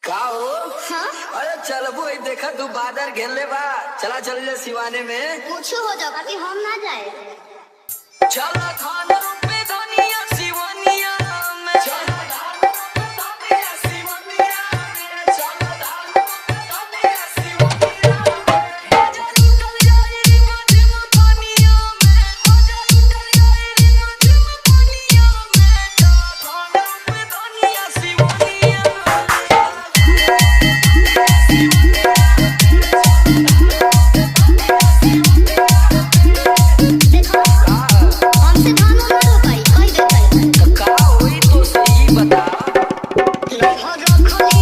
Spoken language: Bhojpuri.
का हो? हाँ? अरे चलबो देखा तू बादर घेरले बा। चला चल जा सिवाने में। कुछ हो जाओ बाकी हम ना जाए। चला खाना पे धनिया सिवानिया में। चला खाना पे धनिया सिवानिया में। चला खाना पे धनिया सिवानिया में। मजा लुटल जाए रे मजम पानिया में। मजा लुटल जाए रे मजम पानिया में। चला खाना पे धनिया सिवानिया देखो हमसे धान ना रोपाई कह देते। में। का होई तो सही बता। घर रखले